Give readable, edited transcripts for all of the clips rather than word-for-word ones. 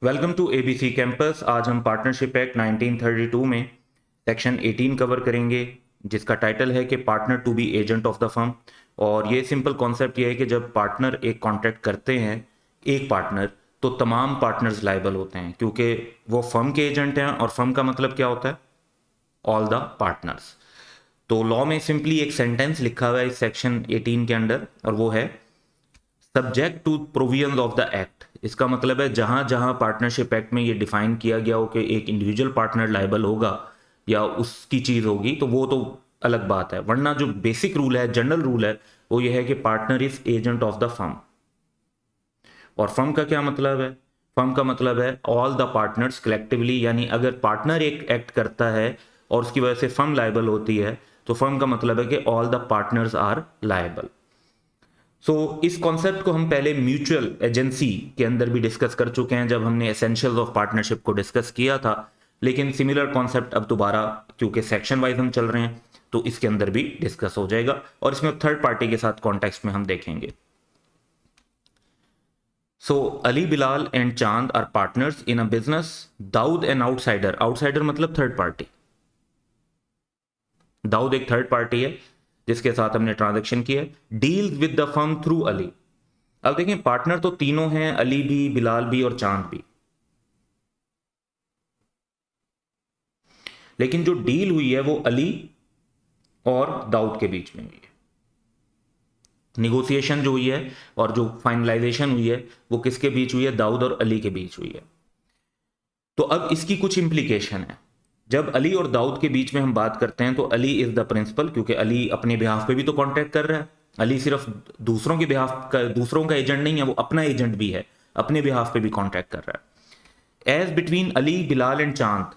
Welcome to ABC campus. आज हम partnership act 1932 में सेक्शन 18 कवर करेंगे, जिसका टाइटल है कि partner to be agent of the firm. और ये सिंपल कॉन्सेप्ट ये है कि जब पार्टनर एक कॉन्ट्रैक्ट करते हैं, एक पार्टनर, तो तमाम पार्टनर्स लायबल होते हैं क्योंकि वो फर्म के एजेंट हैं। और फर्म का मतलब क्या होता है? All the partners. तो लॉ में सिंपली एक सेंटेंस लिखा हुआ है इस सेक्शन 18 के अंडर, और वो है subject to provisions of the act. इसका मतलब है जहां जहां पार्टनरशिप एक्ट में ये डिफाइन किया गया हो कि एक इंडिविजुअल पार्टनर लायबल होगा या उसकी चीज होगी, तो वो तो अलग बात है, वरना जो बेसिक रूल है, जनरल रूल है, वो ये है कि partner is agent of the firm. और फर्म का क्या मतलब है? फर्म का मतलब है ऑल द पार्टनर्स कलेक्टिवली। यानी अगर पार्टनर एक एक्ट करता है और उसकी वजह से फर्म लायबल होती है, तो फर्म का मतलब है कि all the partners are liable. इस कॉन्सेप्ट को हम पहले म्यूचुअल एजेंसी के अंदर भी डिस्कस कर चुके हैं जब हमने एसेंशियल्स ऑफ पार्टनरशिप को डिस्कस किया था। लेकिन सिमिलर कॉन्सेप्ट अब दोबारा, क्योंकि सेक्शन वाइज हम चल रहे हैं, तो इसके अंदर भी डिस्कस हो जाएगा और इसमें थर्ड पार्टी के साथ कॉन्टेक्स्ट में हम देखेंगे। Ali, Bilal and Chand are partners in a business. Dawood an outsider, outsider मतलब थर्ड पार्टी। दाऊद एक थर्ड पार्टी है जिसके साथ हमने ट्रांजैक्शन किया है। Deals with the firm through Ali. अब देखें, पार्टनर तो तीनों हैं, अली भी, बिलाल भी और चांद भी। लेकिन जो डील हुई है वो अली और दाऊद के बीच में हुई है। निगोसिएशन जो हुई है और जो फाइनलाइजेशन हुई है वो किसके बीच हुई है? दाऊद और अली के बीच हुई है। तो अब इसकी कुछ इंप्लीकेशन है। जब अली और दाऊद के बीच में हम बात करते हैं तो अली इज द प्रिंसिपल, क्योंकि अली अपने बिहाफ पे भी तो कॉन्टैक्ट कर रहा है। अली सिर्फ दूसरों के बिहाफ का, दूसरों का एजेंट नहीं है, वो अपना एजेंट भी है, अपने बिहाफ पे भी कॉन्टैक्ट कर रहा है। As between Ali, Bilal and Chand,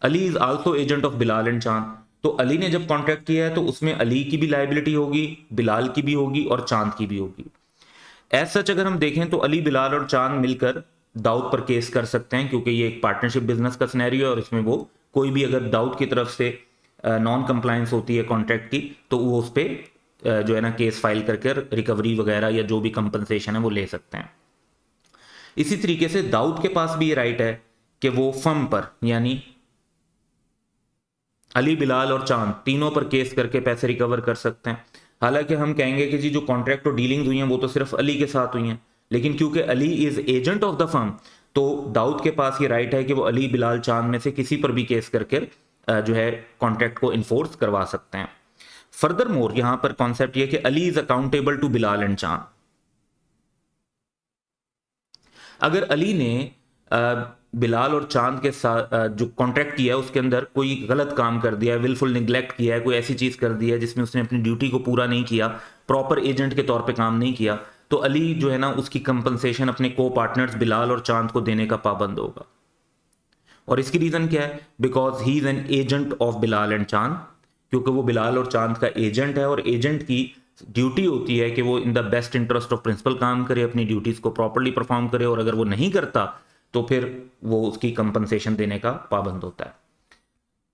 Ali is also agent of Bilal and Chand. तो अली ने जब कॉन्ट्रैक्ट किया है तो उसमें अली की भी लाइबिलिटी होगी, बिलाल की भी होगी और चांद की भी होगी। एज सच अगर हम देखें तो अली, बिलाल और चांद मिलकर दाऊद पर केस कर सकते हैं, क्योंकि ये एक पार्टनरशिप बिजनेस का सिनेरियो है और इसमें वो कोई भी अगर दाऊद की तरफ से नॉन कंप्लायंस होती है कॉन्ट्रैक्ट की, तो वो उस पर जो है ना केस फाइल करके रिकवरी वगैरह या जो भी कंपनसेशन है वो ले सकते हैं। इसी तरीके से दाऊद के पास भी ये राइट है कि वो फर्म पर, यानी अली, बिलाल और चांद तीनों पर केस करके पैसे रिकवर कर सकते हैं। हालांकि हम कहेंगे कि जी जो कॉन्ट्रैक्ट और डीलिंग हुई हैं वो तो सिर्फ अली के साथ हुई हैं, लेकिन क्योंकि Ali is agent of the firm, तो दाऊद के पास ये राइट है कि वो अली, बिलाल, चांद में से किसी पर भी केस करके जो है कॉन्ट्रैक्ट को इन्फोर्स करवा सकते हैं। फर्दर मोर यहां पर कॉन्सेप्ट ये कि Ali is accountable to Bilal and Chand. अगर अली ने बिलाल और चांद के साथ जो कॉन्ट्रैक्ट किया है उसके अंदर कोई गलत काम कर दिया है, विलफुल निगलेक्ट किया है, कोई ऐसी चीज कर दी है जिसमें उसने अपनी ड्यूटी को पूरा नहीं किया, प्रॉपर एजेंट के तौर पे काम नहीं किया, तो अली जो है ना उसकी कंपनसेशन अपने को पार्टनर्स बिलाल और चांद को देने का पाबंद होगा। और इसकी रीजन क्या है? Because he is an agent of Bilal and चांद, क्योंकि वो बिलाल और चांद का एजेंट है और एजेंट की ड्यूटी होती है कि वो in the best interest of principal काम करे, अपनी ड्यूटीज को प्रॉपरली परफॉर्म करे, और अगर वो नहीं करता तो फिर वो उसकी कंपनसेशन देने का पाबंद होता है।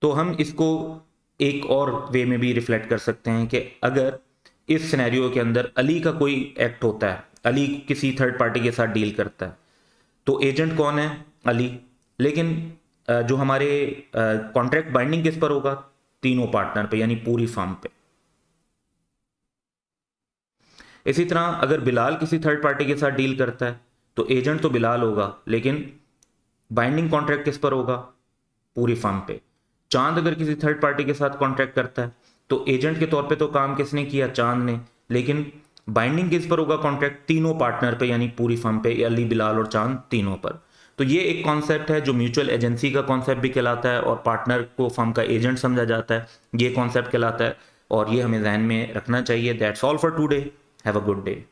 तो हम इसको एक और वे में भी रिफ्लेक्ट कर सकते हैं कि अगर इस सिनेरियो के अंदर अली का कोई एक्ट होता है, अली किसी थर्ड पार्टी के साथ डील करता है, तो एजेंट कौन है? अली। लेकिन जो हमारे कॉन्ट्रैक्ट बाइंडिंग किस पर होगा? तीनों पार्टनर पे, यानी पूरी फर्म पे। इसी तरह अगर बिलाल किसी थर्ड पार्टी के साथ डील करता है तो एजेंट तो बिलाल होगा, लेकिन बाइंडिंग कॉन्ट्रैक्ट किस पर होगा? पूरी फर्म पे। चांद अगर किसी थर्ड पार्टी के साथ कॉन्ट्रैक्ट करता है तो एजेंट के तौर पे तो काम किसने किया? चांद ने। लेकिन बाइंडिंग किस पर होगा? कॉन्ट्रैक्ट तीनों पार्टनर पे, यानी पूरी फर्म पे, अली, बिलाल और चांद तीनों पर। तो ये एक कॉन्सेप्ट है जो म्यूचुअल एजेंसी का कॉन्सेप्ट भी कहलाता है, और पार्टनर को फर्म का एजेंट समझा जाता है, ये कॉन्सेप्ट कहलाता है, और ये हमें ध्यान में रखना चाहिए। That's all for today. Have a good day.